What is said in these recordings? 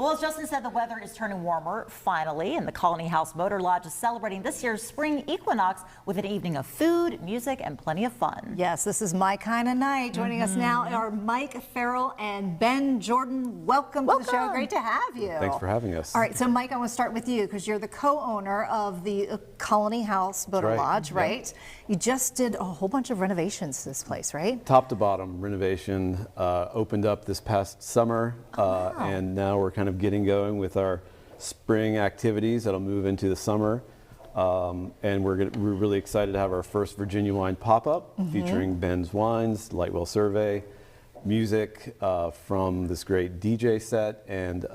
Well, as Justin said, the weather is turning warmer finally, and the Colony House Motor Lodge is celebrating this year's spring equinox with an evening of food, music, and plenty of fun. Yes, this is my kind of night. Joining us now are Mike Farrell and Ben Jordan. Welcome to the show. Great to have you. Thanks for having us. All right, so Mike, I want to start with you because you're the co-owner of the Colony House Motor Lodge, right? You just did a whole bunch of renovations to this place, right? Top to bottom renovation opened up this past summer, and now we're kind of getting going with our spring activities that'll move into the summer. And we're really excited to have our first Virginia wine pop-up featuring Ben's Wines, Lightwell Survey, music from this great DJ set, and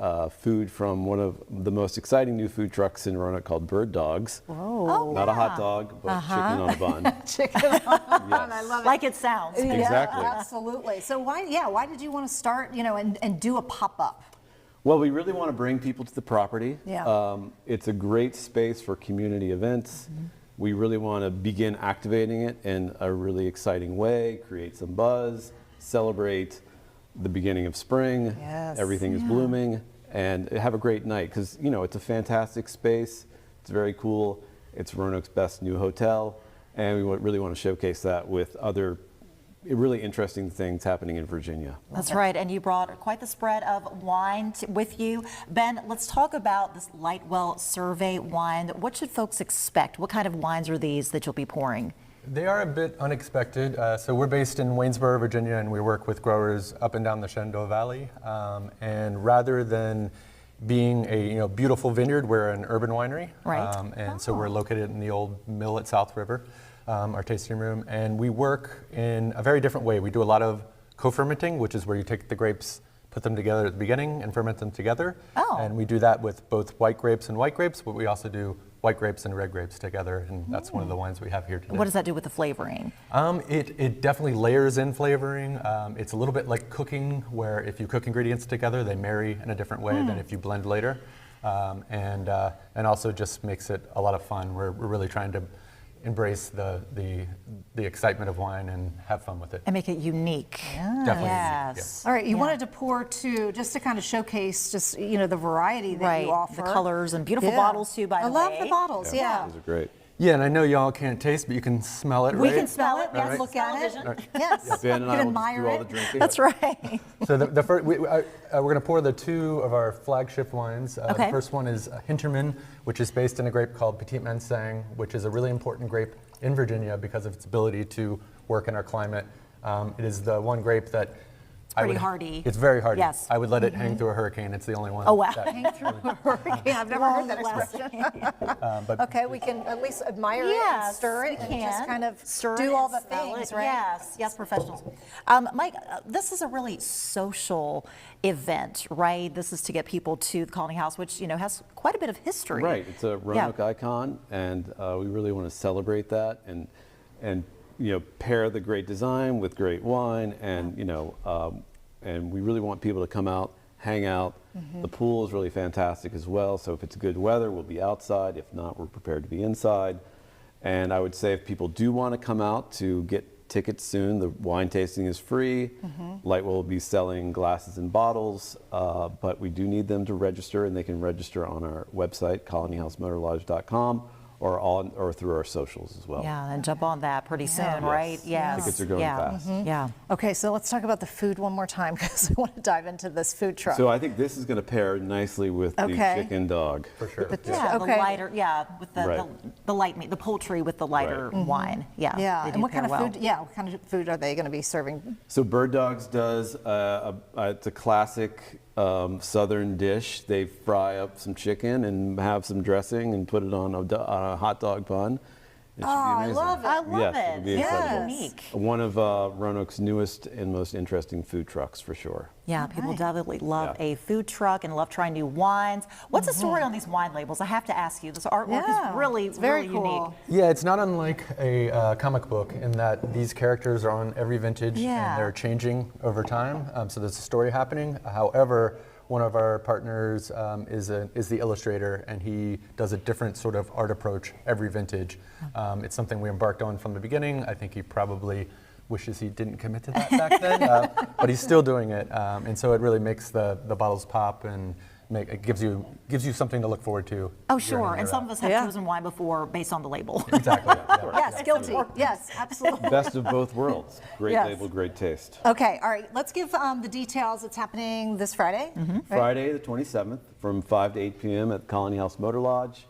food from one of the most exciting new food trucks in Roanoke called Bird Dogs. Whoa. Not a hot dog, but chicken on a bun. Chicken on a bun, I love it. Like it sounds. Exactly. Yeah, absolutely. So why did you want to start, and do a pop-up? Well, we really want to bring people to the property. Yeah. It's a great space for community events. We really want to begin activating it in a really exciting way, create some buzz, celebrate the beginning of spring. Yes. Everything is blooming, and have a great night because, it's a fantastic space. It's very cool. It's Roanoke's best new hotel, and we really want to showcase that with other really interesting things happening in Virginia. That's right, and you brought quite the spread of wine with you. Ben, let's talk about this Lightwell Survey wine. What should folks expect? What kind of wines are these that you'll be pouring? They are a bit unexpected. So we're based in Waynesboro, Virginia, and we work with growers up and down the Shenandoah Valley. And rather than being a beautiful vineyard, we're an urban winery. Right. So we're located in the old mill at South River. Our tasting room, and we work in a very different way. We do a lot of co-fermenting, which is where you take the grapes, put them together at the beginning, and ferment them together. And we do that with both white grapes and white grapes, but we also do white grapes and red grapes together, and that's one of the wines we have here today. What does that do with the flavoring? It definitely layers in flavoring. It's a little bit like cooking, where if you cook ingredients together, they marry in a different way than if you blend later, and also just makes it a lot of fun. We're really trying to embrace the excitement of wine and have fun with it. And make it unique. Definitely. Yes. All right, you wanted to pour two, just to kind of showcase the variety that you offer. The colors and beautiful bottles too, by the way. I love the bottles, yeah. Those are great. Yeah, and I know y'all can't taste, but you can smell it, right? We can smell it, we All can right. look at it. Right. Yes, Ben and you I can will admire do all the it. drinking. That's right. So the first, we're going to pour the two of our flagship wines. The first one is Hinterman, which is based in a grape called Petit Manseng, which is a really important grape in Virginia because of its ability to work in our climate. It is the one grape that Pretty hardy. It's very hardy. Yes. I would let it hang through a hurricane. It's the only one. Oh, wow. Hang through a hurricane. I've never heard that expression. Okay, we can at least admire it and stir it and just kind of do all the things, right? Yes, professionals. Mike, this is a really social event, right? This is to get people to the Colony House, which has quite a bit of history. Right, it's a Roanoke icon, and we really want to celebrate that and pair the great design with great wine, and we really want people to come out, hang out. The pool is really fantastic as well, so if it's good weather, we'll be outside. If not, we're prepared to be inside. And I would say if people do want to come out to get tickets soon, the wine tasting is free. Lightwell will be selling glasses and bottles, but we do need them to register, and they can register on our website, colonyhousemotorlodge.com. Or through our socials as well. Yeah, and jump on that pretty soon, right? Yes. Tickets are going fast. Yeah. Okay, so let's talk about the food one more time because I want to dive into this food truck. So I think this is going to pair nicely with the chicken dog. For sure. The lighter, with the light meat, the poultry with the lighter wine. Yeah. Yeah, and what kind of food? Yeah, what kind of food are they going to be serving? So Bird Dogs does it's a classic southern dish. They fry up some chicken and have some dressing and put it on a hot dog bun. It should be amazing. I love it. I love Yes, it'll be incredible. Unique. One of Roanoke's newest and most interesting food trucks for sure. Yeah, people definitely love a food truck and love trying new wines. What's the story on these wine labels? I have to ask you. This artwork is really, very really cool. unique. Yeah, it's not unlike a comic book in that these characters are on every vintage and they're changing over time. So there's a story happening. However, one of our partners is the illustrator, and he does a different sort of art approach every vintage. It's something we embarked on from the beginning. I think he probably wishes he didn't commit to that back then, but he's still doing it. And so it really makes the bottles pop, and it gives you something to look forward to. Oh, year in sure. year And some out. of us have Yeah. chosen wine before based on the label. Exactly. Yeah. Yes, guilty. Yes, absolutely. Best of both worlds. Great Yes. label, great taste. Okay, all right. Let's give the details. It's happening this Friday. Right? Friday the 27th from 5 to 8 p.m. at the Colony House Motor Lodge.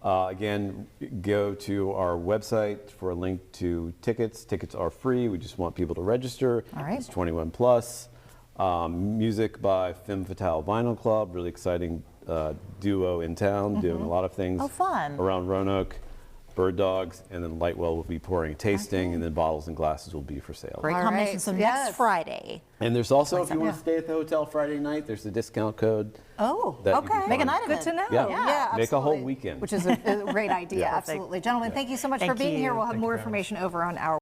Again, go to our website for a link to tickets. Tickets are free. We just want people to register. All right. It's 21 plus. Music by Femme Fatale Vinyl Club, really exciting duo in town, doing a lot of things Oh, fun. around Roanoke. Bird Dogs, and then Lightwell will be pouring tasting, and then bottles and glasses will be for sale. Great All combination. right. So Yes. next Friday. And there's also, if you want Yeah. to stay at the hotel Friday night, there's a discount code. Oh, that you can okay. Make a find. night of Good it. to know. Yeah. Make a whole absolutely. weekend. Which is a great idea, Yeah. absolutely. Gentlemen, thank you so much for Thank being here. you. We'll have Thank you more very much. information over on our